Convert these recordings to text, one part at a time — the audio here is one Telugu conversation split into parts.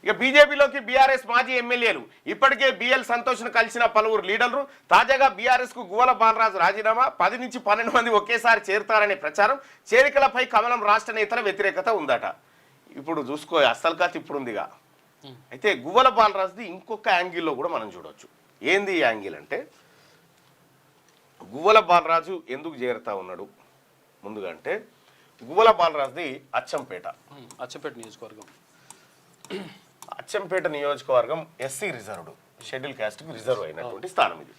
ఇక బీజేపీలోకి బీఆర్ఎస్ మాజీ ఎమ్మెల్యేలు ఇప్పటికే బిఎల్ సంతోష్ను కలిసిన పలువురు లీడర్లు. తాజాగా బీఆర్ఎస్ కు గువ్వల బాలరాజు రాజీనామా, 10 నుంచి 12 మంది ఒకేసారి చేరుతారనే ప్రచారం. చేరికలపై కమలం రాష్ట్ర నేతల వ్యతిరేకత ఉందట. ఇప్పుడు చూసుకో అస్సలు కథ ఇప్పుడు ఉందిగా. అయితే గువ్వల బాలరాజుది ఇంకొక యాంగిల్లో కూడా మనం చూడవచ్చు. ఏంది ఈ యాంగిల్ అంటే, గువ్వల బాలరాజు ఎందుకు చేరుతా ఉన్నాడు ముందుగా అంటే, గువ్వల బాలరాజుది అచ్చంపేట నియోజకవర్గం. అచ్చంపేట నియోజకవర్గం ఎస్సీ రిజర్వ్డ్, షెడ్యూల్ క్యాస్ట్కి రిజర్వ్ అయినటువంటి స్థానం ఇది.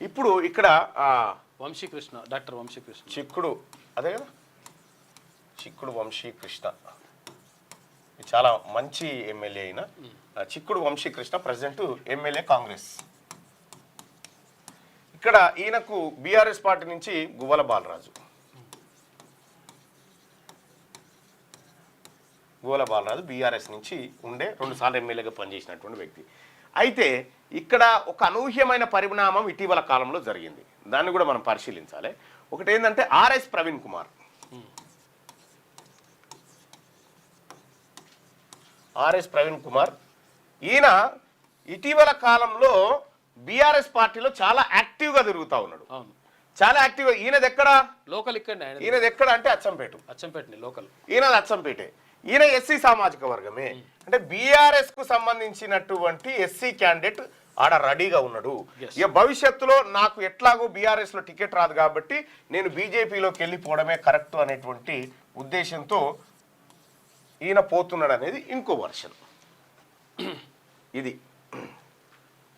ఇప్పుడు ఇక్కడ వంశీకృష్ణ, డాక్టర్ వంశీకృష్ణ చిక్కుడు, అదే కదా చిక్కుడు వంశీకృష్ణ, చాలా మంచి ఎమ్మెల్యే అయిన చిక్కుడు వంశీకృష్ణ ప్రెసిడెంట్ ఎమ్మెల్యే కాంగ్రెస్. ఇక్కడ ఈయనకు బీఆర్ఎస్ పార్టీ నుంచి గువ్వల బాలరాజు, బీఆర్ఎస్ నుంచి ఉండే 2 సార్లు ఎమ్మెల్యేగా పనిచేసినటువంటి వ్యక్తి. అయితే ఇక్కడ ఒక అనూహ్యమైన పరిణామం ఇటీవల కాలంలో జరిగింది. దాన్ని కూడా మనం పరిశీలించాలి. ఒకటి ఏంటంటే ఆర్ఎస్ ప్రవీణ్ కుమార్. ఈయన ఇటీవల కాలంలో బీఆర్ఎస్ పార్టీలో చాలా యాక్టివ్గా తిరుగుతూ ఉన్నాడు. చాలా యాక్టివ్గా. ఈయనది ఎక్కడ? లోకల్. ఇక్కడ ఈయనది ఎక్కడ అంటే అచ్చంపేట లోకల్. ఈయనది అచ్చంపేటే. ఈయన ఎస్సీ సామాజిక వర్గమే. అంటే బీఆర్ఎస్ కు సంబంధించినటువంటి ఎస్సీ క్యాండిడేట్ ఆడ రెడీగా ఉన్నాడు. ఇక భవిష్యత్తులో నాకు ఎట్లాగో బీఆర్ఎస్ లో టికెట్ రాదు కాబట్టి నేను బీజేపీలోకి వెళ్ళిపోవడమే కరెక్ట్ అనేటువంటి ఉద్దేశంతో ఈయన పోతున్నాడు అనేది ఇంకో వర్షన్ ఇది.